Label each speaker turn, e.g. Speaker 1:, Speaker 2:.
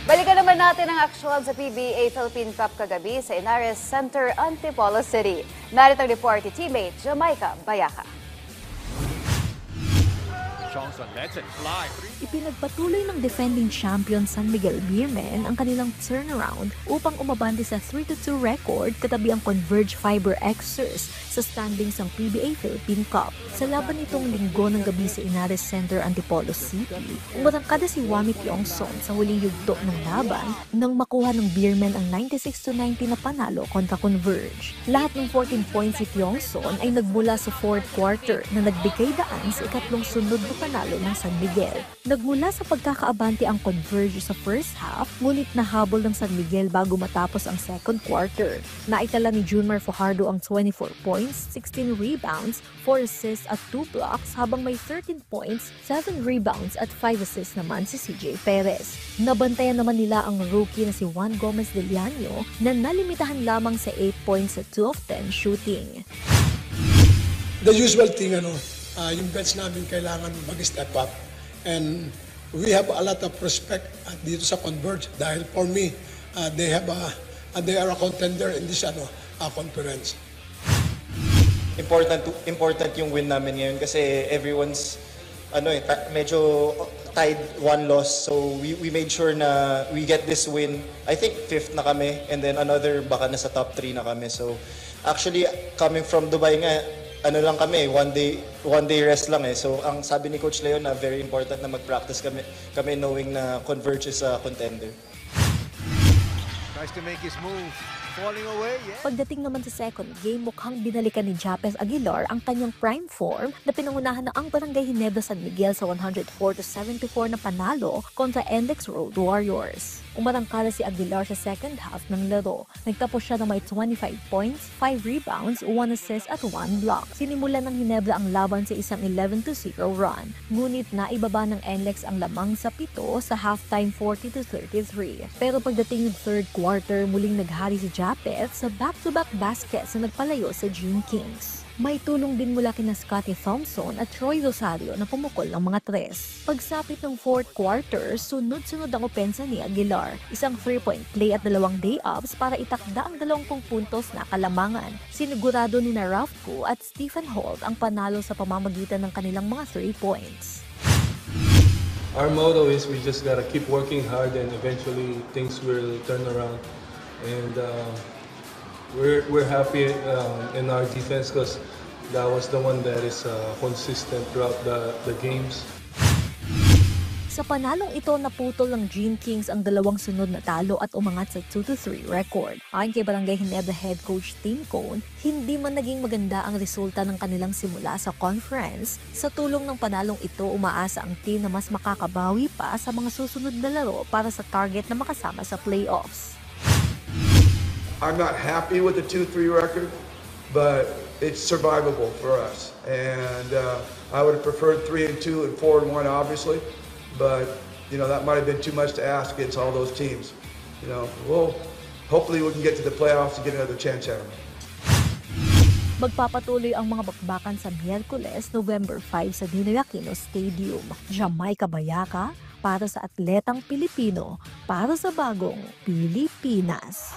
Speaker 1: Balikan naman natin ang aksyon sa PBA Philippine Cup kagabi sa Inares Center, Antipolo City. Narito ang report ni teammate Jamaica Bayaca.
Speaker 2: Ipinagpatuloy ng defending champion San Miguel Beermen ang kanilang turnaround upang umabante sa 3-2 record katabi ang Converge Fiber Xers sa standings ng PBA Philippine Cup. Sa laban nitong linggo ng gabi sa Inares Center, Antipolo City, umatangkada si Wami Tiongson sa huling yugto ng laban nang makuha ng Beermen ang 96-90 na panalo kontra Converge. Lahat ng 14 points si Tiongson ay nagmula sa fourth quarter na nagbigay daan sa ikatlong sunod na panalo ng San Miguel. Nagmula sa pagkakaabante ang Converge sa first half, ngunit nahabol ng San Miguel bago matapos ang second quarter. Naitala ni Junmar Fajardo ang 24 points, 16 rebounds, 4 assists at 2 blocks habang may 13 points, 7 rebounds at 5 assists naman si CJ Perez. Nabantayan naman nila ang rookie na si Juan Gomez de Llano na nalimitahan lamang sa 8 points at 2 of 10 shooting.
Speaker 3: The usual thing, yung bench namin kailangan mag-step up. And we have a lot of respect dito sa Converge dahil for me, they are a contender in this conference.
Speaker 4: Important yung win namin ngayon kasi everyone's medyo tied, one loss. So we made sure na we get this win. I think 5th na kami and then another baka nasa top 3 na kami. So actually coming from Dubai nga, lang kami, one day rest lang eh. So ang sabi ni Coach Leo na very important na mag-practice kami knowing na Converge is a contender.
Speaker 5: Tries to make his move. Falling away, yeah.
Speaker 2: Pagdating naman sa second game, mukhang binalikan ni Japes Aguilar ang kanyang prime form na pinangunahan na ang Barangay Ginebra San Miguel sa 104-74 na panalo kontra NLEX Road Warriors. Umarangkada si Aguilar sa second half ng laro. Nagtapos siya na may 25 points, 5 rebounds, 1 assist at 1 block. Sinimulan ng Ginebra ang laban sa isang 11-0 run. Ngunit naibaba ng NLEX ang lamang sa 7 sa halftime 40-33. Pero pagdating ng third quarter, muling naghari si Japes sa back-to-back baskets na nagpalayo sa Gene Kings. May tulong din mula kina Scottie Thompson at Troy Rosario na pumukol ng mga 3. Pagsapit ng fourth quarter, sunod-sunod ang opensa ni Aguilar. Isang 3-point play at 2 day-ups para itakda ang 20 puntos na kalamangan. Sinigurado ni na Ralph Koo at Stephen Holt ang panalo sa pamamagitan ng kanilang mga 3 points.
Speaker 6: Our motto is we just gotta keep working hard and eventually things will turn around. And we're happy in our defense because that was the one that is consistent throughout the games.
Speaker 2: Sa panalong ito, naputol ng Gene Kings ang 2 sunod na talo at umangat sa 2-3 record. Ayon kay Barangay Ginebra head coach Tim Cone, hindi man naging maganda ang resulta ng kanilang simula sa conference. Sa tulong ng panalong ito, umaasa ang team na mas makakabawi pa sa mga susunod na laro para sa target na makasama sa playoffs.
Speaker 7: I'm not happy with the 2-3 record, but it's survivable for us. And I would have preferred 3-2 and 4-1, obviously. But that might have been too much to ask against all those teams. Hopefully we can get to the playoffs and get another chance at them.
Speaker 2: Magpapatuloy ang mga bakbakan sa Miyerkules, November 5 sa Ninoy Aquino Stadium. Jamaica Bayaca para sa atletang Pilipino, para sa bagong Pilipinas.